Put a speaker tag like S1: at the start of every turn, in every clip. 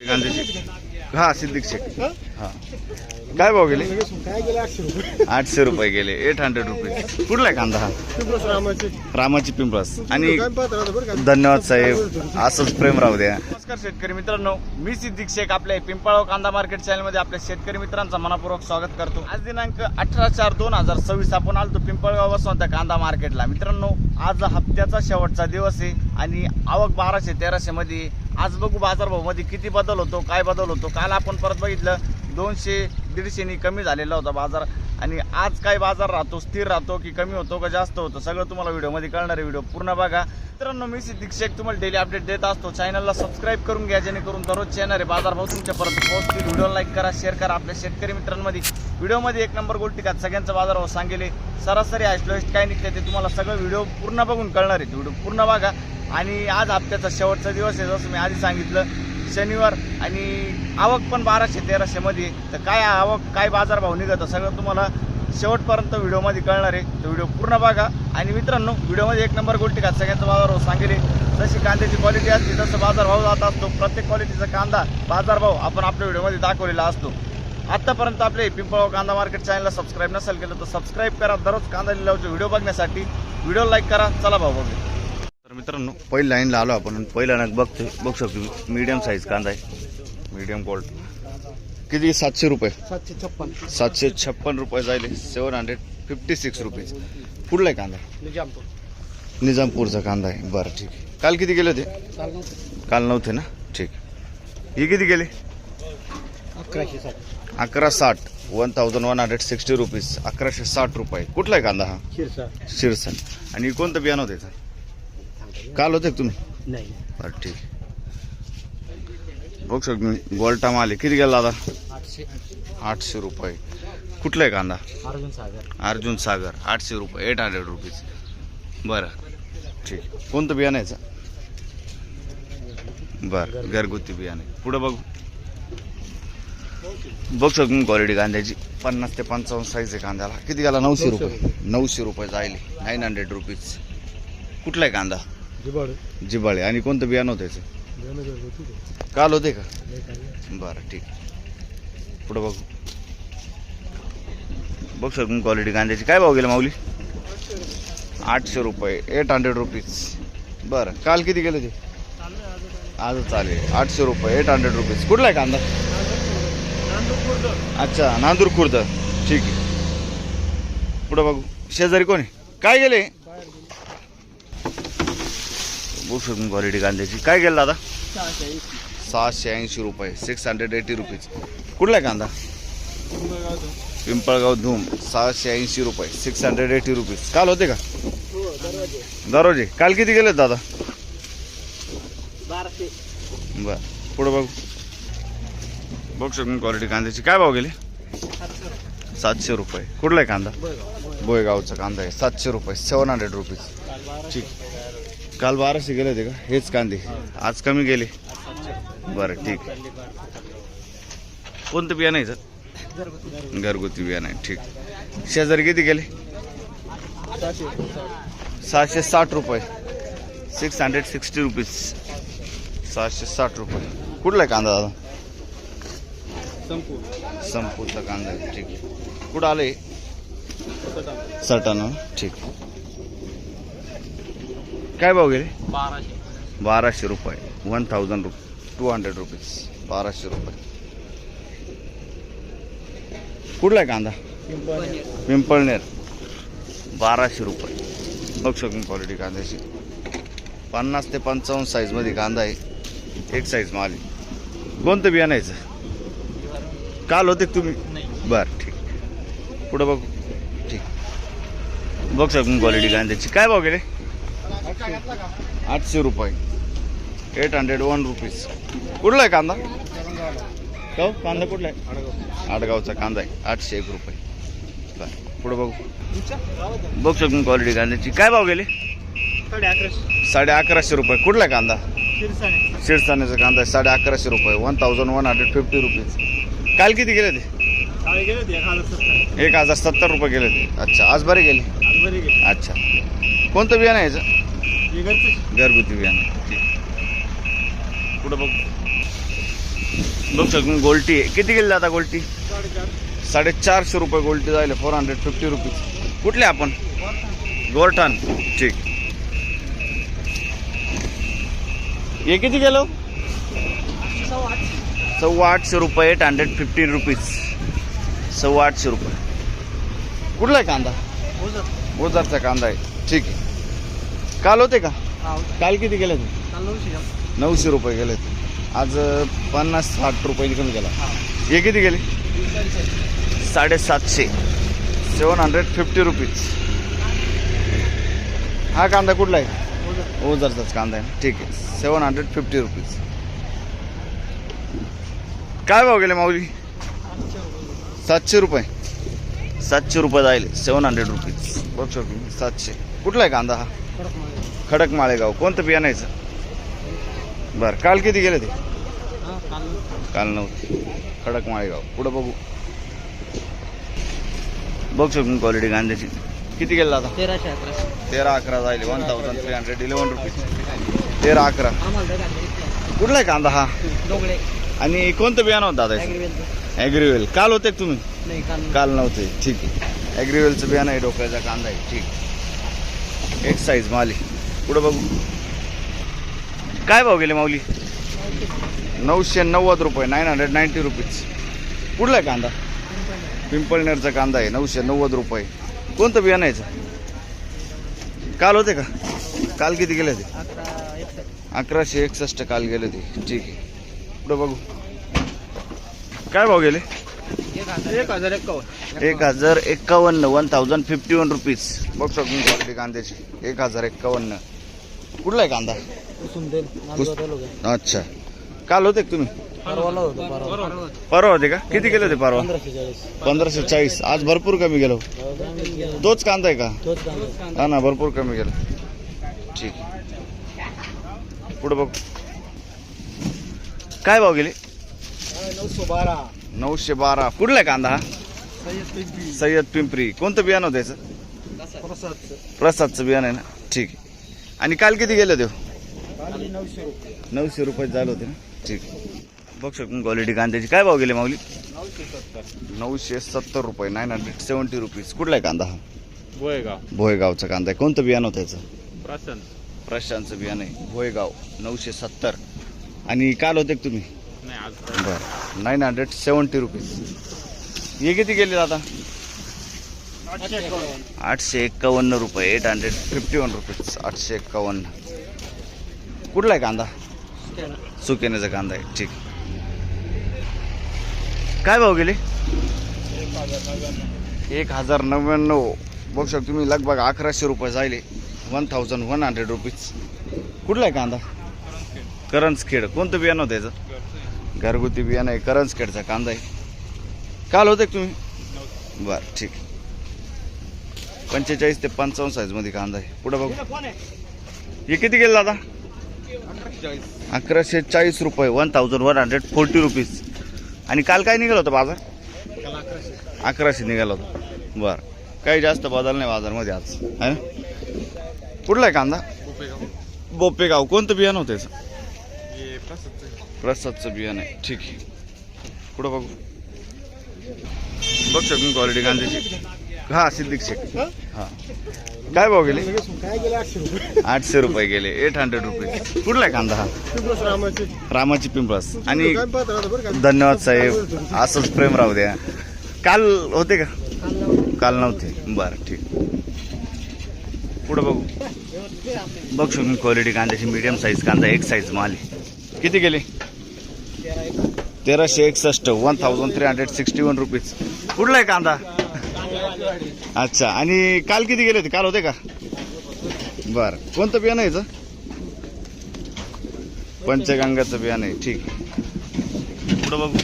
S1: कांद्याचे हा सिद्दीक शेख हा काय भाव गेले? 800 रुपये गेले. 800 रुपये. कुठला आहे कांदा हा? रामाची पिंपळस. आणि धन्यवाद साहेब, असंच प्रेम राहू द्या. नमस्कार शेतकरी मित्रांनो, मी सिद्दीक शेख आपल्या पिंपळगाव कांदा मार्केट चॅनल मध्ये आपल्या शेतकरी मित्रांचा मनपूर्वक स्वागत करतो. आज दिनांक 18/4/2026 आपण आलतो पिंपळगाव वसंत कांदा मार्केटला. मित्रांनो, आज हप्त्याचा शेवटचा दिवस आहे आणि आवक 1200-1300 मध्ये. आज बघू बाजारभाव मध्ये किती बदल होतो, काय बदल होतो. काल आपण परत बघितलं 200-150 कमी झालेला होता बाजार, आणि आज काय बाजार राहतो, स्थिर राहतो की कमी होतो का जास्त होतो, सगळं तुम्हाला व्हिडिओमध्ये कळणार आहे. व्हिडिओ पूर्ण बघा मित्रांनो. मी सिद्दीक शेख तुम्हाला डेली अपडेट देत असतो. चॅनलला सबस्क्राईब करून घ्या, जेणेकरून दररोज येणारे बाजारभाव तुमच्यापर्यंत पोहोचतील. व्हिडिओ लाईक करा, शेअर करा. आपल्या शेतकरी मित्रांमध्ये व्हिडिओमध्ये 1 नंबर गोल्टी का सगळ्यांचा बाजारभाव सांगेले, सरासरी हायस्ट काय निघते ते तुम्हाला सगळं व्हिडिओ पूर्ण बघून कळणार आहे. व्हिडिओ पूर्ण बघा. आणि आज हप्त्याचा शेवटचा दिवस आहे, जसं मी आधी सांगितलं, शनिवार, आणि आवक पण 1200-1300 मध्ये. तर काय आवक, काय बाजारभाव निघतं, सगळं तुम्हाला शेवटपर्यंत व्हिडिओमध्ये कळणार आहे. तर व्हिडिओ पूर्ण बघा. आणि मित्रांनो, व्हिडिओमध्ये 1 नंबर गोल्टी का सगळ्यांचा बाजारभाव सांगेले. जशी कांद्याची क्वालिटी असते तसं बाजारभाव जात असतो. प्रत्येक क्वालिटीचा कांदा बाजारभाव आपण आपल्या व्हिडिओमध्ये दाखवलेला असतो. आतापर्यंत आपले पिंपळगाव कांदा मार्केट चॅनलला सबस्क्राईब नसेल केलं तर सबस्क्राईब करा. दररोज कांदा लिलावचे व्हिडिओ बघण्यासाठी व्हिडिओ लाईक करा. चला भाऊ बघू. तर मित्रांनो, पहिल्या लाईनला आलो आपण. पहिला नग बघू शकतो, मीडियम साईज कांदा आहे, मीडियम क्वालिटी. किती? 700 रुपये. 756 रुपये जाईल. 756 रुपीज. कुठला आहे कांदा? निजामपूरचा कांदा आहे. बरं, ठीक आहे. काल किती गेले होते? काल नव्हते ना, ठीक. हे किती गेले? 1160. 1160 रुपीज. 1160 रुपये. कुठला आहे कांदा हा? शिरसन. आणि कोणतं बियाणं होतं याचं? काल होते तुम्ही?
S2: नाही.
S1: बरं, ठीक. बघू शकतो गोल्टा माल आहे. किती गेला दादा? 800 रुपये. कुठला आहे कांदा? अर्जुन सागर. 800 रुपये. 800 रुपीज. बरं, ठीक. कोणतं बियाणं याचं? बरं, घरगुती बियाणे. पुढं बघू. बघू शकतो क्वालिटी कांद्याची. 50 ते 55 साईज आहे कांद्याला. किती गेला? 900 रुपये. 900 रुपये जाईल. 900 रुपीज. कुठला आहे कांदा? जिबाळे. आणि कोणतं बियाणं होतं याचं? काल होते का? बरं, ठीक. पुढं बघू. बघू शकतो क्वालिटी कांद्याची. काय भाव गेला माऊली? 800 रुपये. 800 रुपीज. बरं, काल किती गेले ते? आज चालेल. 800 रुपये. 800 रुपीज. कुठला आहे कांदा? अच्छा, नांदूर खुर्द. ठीक आहे. पुढं बघू. शेजारी कोण आहे? काय गेले? बघू शकतो क्वालिटी कांद्याची. काय गेलं दादा? 680 रुपये. 680 रुपीज. कुठला आहे कांदा? पिंपळगाव धूम. 680 रुपये. 680 रुपीज. काल होते का? दररोज. काल किती गेले दादा?
S2: 1200.
S1: बर, पुढे बघू. बघू शकतो क्वालिटी कांद्याची. काय भाव गेले? 700 रुपये. कुठला आहे कांदा? बोयगावचा कांदा आहे. 700 रुपये. 700 रुपीज. ठीक. काल 1200 गेले होते का? हेच कांदे आज कमी गेले. बरं, ठीक. कोणतं बियाणं आहे सर? घरगुती बियाणं आहे. ठीक. शेजारी किती गेले? 660 रुपये. 660 रुपीज. 660 रुपये. कुठला आहे कांदा दादा? संपूरचा कांदा आहे. ठीक. कुठं आले? सटाणा. ठीक. काय भाव गेले? 1200 रुपये. 1200 रुपीज. 1200 रुपये. कुठला आहे कांदा? पिंपळनेर. 1200 रुपये. बघू शकतो क्वालिटी कांद्याची. 50 ते 55 साईज मध्ये कांदा आहे. एक साईज माल आहे. कोणतं बियाणं यायचं? काल होते तुम्ही? बरं, ठीक. पुढं बघू. ठीक. बघू शकतो क्वालिटी कांद्याची. काय भाव गेले? 800 रुपये. 801 रुपीज. कुठला आहे कांदा? हो, कांदा कुठला आहे? आडगावचा कांदा आहे. 801 रुपये. बरं, पुढं बघू. बघू शकतो क्वालिटी कांद्याची. काय भाव गेले? 1150 रुपये. कुठला आहे कांदा? शिरसाण्याचा कांदा आहे. 1150 रुपये. 1150 रुपीज. काल किती गेले ते? 1070 रुपये गेले ते. अच्छा, आज बरे गेले. अच्छा. कोणतं बियाणं आहे याचं? घरगुती बियाणं. ठीक. पुढं बघू. बघ शकून गोल्टी आहे. किती गेली आता गोल्टी? 450 रुपये गोल्टी जायला. 450 रुपीज. कुठले आपण? गोरठाण. ठीक. हे किती गेलो? 850 रुपये. 815 रुपीज. 850 रुपये. कुठला आहे कांदा? ओझरचा कांदा आहे. ठीक आहे. काल होते का? काल किती गेले ते? 900 रुपये गेले. आज 50-60 रुपये कमी गेला. हे किती गेले? 750. 750 रुपीज. हा कांदा कुठला आहे? ओझरचाच कांदा आहे. ठीक आहे. 750 रुपीज. काय भाव गेले माऊली? 700 रुपये. 700 रुपये जायले. 700 रुपीज. बघ शकतो 700. कुठला आहे कांदा हा? खडक माळेगाव. कोणतं बियाणायचं? बरं. काल किती गेले ते? काल 9. खडक माळेगाव. पुढं बघू. बघ शकून क्वालिटी कांद्याची. किती गेलं आता? 13-11 जायले. 1311 रुपीज. 13-11. कुठला आहे कांदा हा? आणि कोणतं बियाणं होतं दादा? ॲग्रीवेल. काल होते का तुम्ही? काल नव्हते. ठीक आहे. ॲग्रीवेलचं बियाणं आहे. डोक्याचा कांदा आहे. ठीक. एक साईज माली. पुढं बघू. काय भाव गेले माऊली? 990 रुपये. 990 रुपीज. कुठला आहे कांदा? पिंपळनेरचा कांदा आहे. 990 रुपये. कोणतं बियाणं यायचं? काल होते का? काल किती गेले ते? 1161 काल गेले ते. ठीक आहे. पुढं बघू. काय भाव गेले?
S2: 1051.
S1: 1051. 1051 रुपीज. बघ शकून क्वालिटी कांद्याची. 1051. कुठला आहे कांदा? अच्छा. काल होते का तुम्ही? परवा होते का? किती गेले होते परवा? 1540. आज भरपूर कमी गेलो. तोच कांदा आहे का? हा ना, भरपूर कमी गेलो. ठीक. पुढे बघ. काय भाव गेले? 912. कुठला आहे कांदा हा? सय्यद पिंपरी. कोणतं बियाणं होतं याचं? प्रसादचं बियाणं आहे ना. ठीक आहे. आणि काल किती गेले ते? 900 रुपये झालं होते ना. ठीक. बघ शकून क्वालिटी कांद्याची. काय भाव गेले माऊली? 970 रुपये. 970 रुपीज. कुठला आहे कांदा हा? भोयगावचा कांदा आहे. कोणतं बियाणं होतं याचं? प्रशांतचं बियाणं आहे. भोयगाव. 970. आणि काल होते का तुम्ही? बरं. 970 रुपीज. हे किती गेले आता? 851 रुपये. 851 रुपीज. 851. कुठला आहे कांदा? सुकेण्याचा कांदा आहे. ठीक. काय भाव गेले? 1099. बघू शकतो तुम्ही. लगभग 1100 रुपये जायले. 1100 रुपीज. कुठला आहे कांदा? करंजखेड. कोणतं बियाणं होतं याचं? घरगुती बियाणं आहे. करंजखेडचा कांदा आहे. काल होते का तुम्ही? बरं. ठीक. 45 ते 55 साईजमध्ये कांदा आहे. पुढं बघू. हे किती गेलं दादा? 1140 रुपये. 1140 रुपीज. आणि काल काय निघालं होतं बाजार? 1100 निघाला होता. बरं. काही जास्त बदल नाही बाजारमध्ये आज, है ना? कुठला आहे कांदा? बोपेगाव. कोणतं बियाणं होतं याचं? प्रसादचं बियाणं आहे. ठीक आहे. पुढं बघू. बघ शकून क्वालिटी कांद्याची. हा, सिद्दीक शेख. हा. काय भाव गेले? 800 रुपये गेले. 800 रुपीज. कुठला आहे कांदा हा? रामाची पिंपळस. आणि धन्यवाद साहेब. असंच प्रेम राहू द्या. काल होते का? काल नव्हते. बरं. ठीक. पुढं बघू. बघ शकून क्वालिटी कांद्याची. मीडियम साईज कांदा. एक साईज माल आहे. किती गेले? 1361. 1361 रुपीज. कुठला आहे कांदा? अच्छा. आणि काल किती गेले होते? काल होते का? बरं. कोणतं बियाणं आहे याचं? पंचगंगाचं बियाणं आहे. ठीक. पुढं बघू.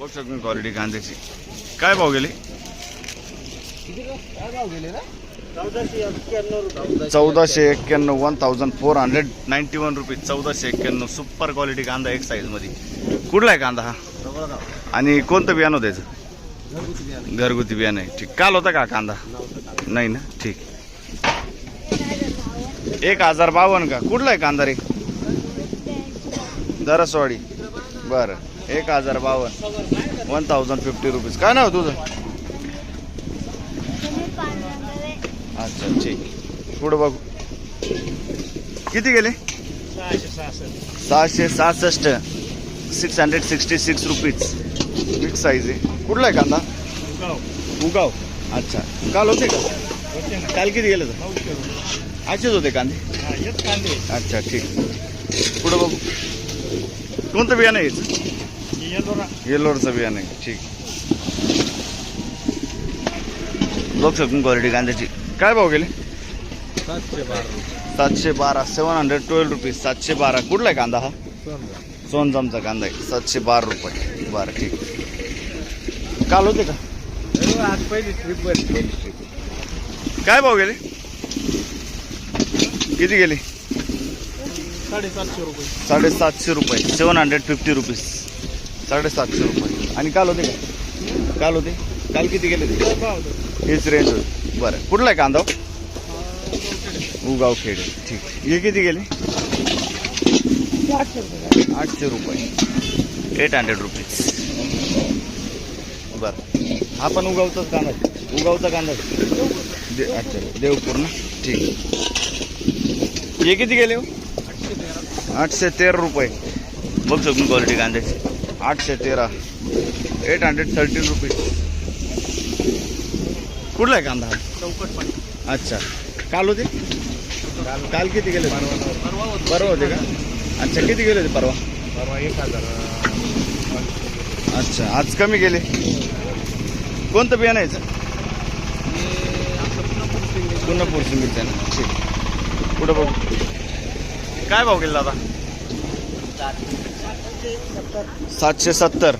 S1: बघ शकून क्वालिटी कांद्याची. काय भाव गेले? 1491. 1491 रुपीज. 1491. सुपर क्वालिटी कांदा. एक साईज मध्ये. कुठला आहे कांदा हा? आणि कोणतं बियाणं होतं याचं? घरगुती बियाणं आहे. ठीक. काल होता का कांदा? नाही ना. ठीक. 1052 का? कुठला आहे कांदा रे? दरसवाडी. बरं 1052 1050 रुपीज. काय नाव तुझं? अच्छा ठीक. पुढं बघू किती गेले? 666 666 रुपीज. बिग साईज आहे. कुठला आहे कांदा? उगाव. अच्छा काल होते का? काल किती गेले तर? असेच होते कांदे. अच्छा ठीक. पुढं बघू कोणतं बियाणं आहे? येल्लोरचं बियाणं आहे. ठीक. बघ शकून क्वालिटी कांद्याची. काय भाव गेले? 712 712 रुपीज. 712. कुठला आहे कांदा हा? सोनजामचा कांदा आहे. 712 रुपये. बरं ठीक. काल होते का?
S2: आज पहिली ट्रिप.
S1: काय भाव गेले? किती गेले?
S2: 750 रुपये.
S1: 750 रुपये. 750 रुपीज. 750 रुपये. आणि काल होते का? काल होते. काल किती गेले ते? हेच रेंज होती. बरं कुठला आहे कांदा? उगाव खेड. ठीक. हे किती गेले? 800 रुपये. 800 रुपीज. बरं हा पण उगावचाच कांदा आहे. उगावचा कांदा आहे. अच्छा देवपूर्ण. ठीक. हे किती गेले? 813 रुपये. बघ शकून क्वालिटी कांद्याची. 813. 813 रुपीज. कुठला आहे कांदा? अच्छा काल होते. काल किती गेले? परवा होते का? अच्छा किती गेले होते परवा?
S2: 1000.
S1: अच्छा आज कमी गेले. कोणतं बियाणं यायचं? पुन्हा सिंगीचं आहे ना. ठीक. पुढं बघू काय भाव गेला दादा? 770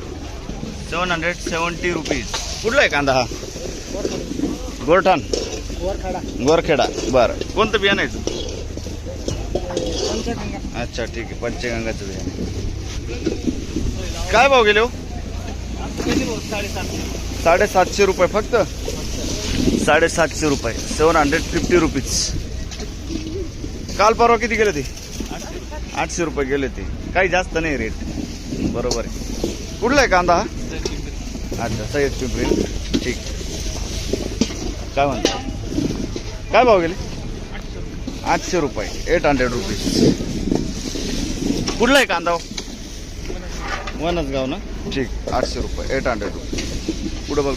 S1: 770 रुपीज. कुठला आहे कांदा हा? गोरठाण गोरखेडा. बरं कोणतं बियाणं यायचं? अच्छा ठीक आहे. पंचगंगाचं बियाणं. काय भाव गेले हो? 750 रुपये फक्त. 750 रुपये. 750 रुपीज. काल परवा किती गेले ते? 800 रुपये गेले ते. काही जास्त नाही रेट. बरोबर आहे. कुठला आहे कांदा हा? अच्छा सय्यद पिंपरी. ठीक. काय म्हणता? काय भाव गेले? 800 रुपये. 800 रुपीज. कुठला आहे कांदा? वनसगाव ना. ठीक. 800 रुपये. 800 रुपये. पुढं बघ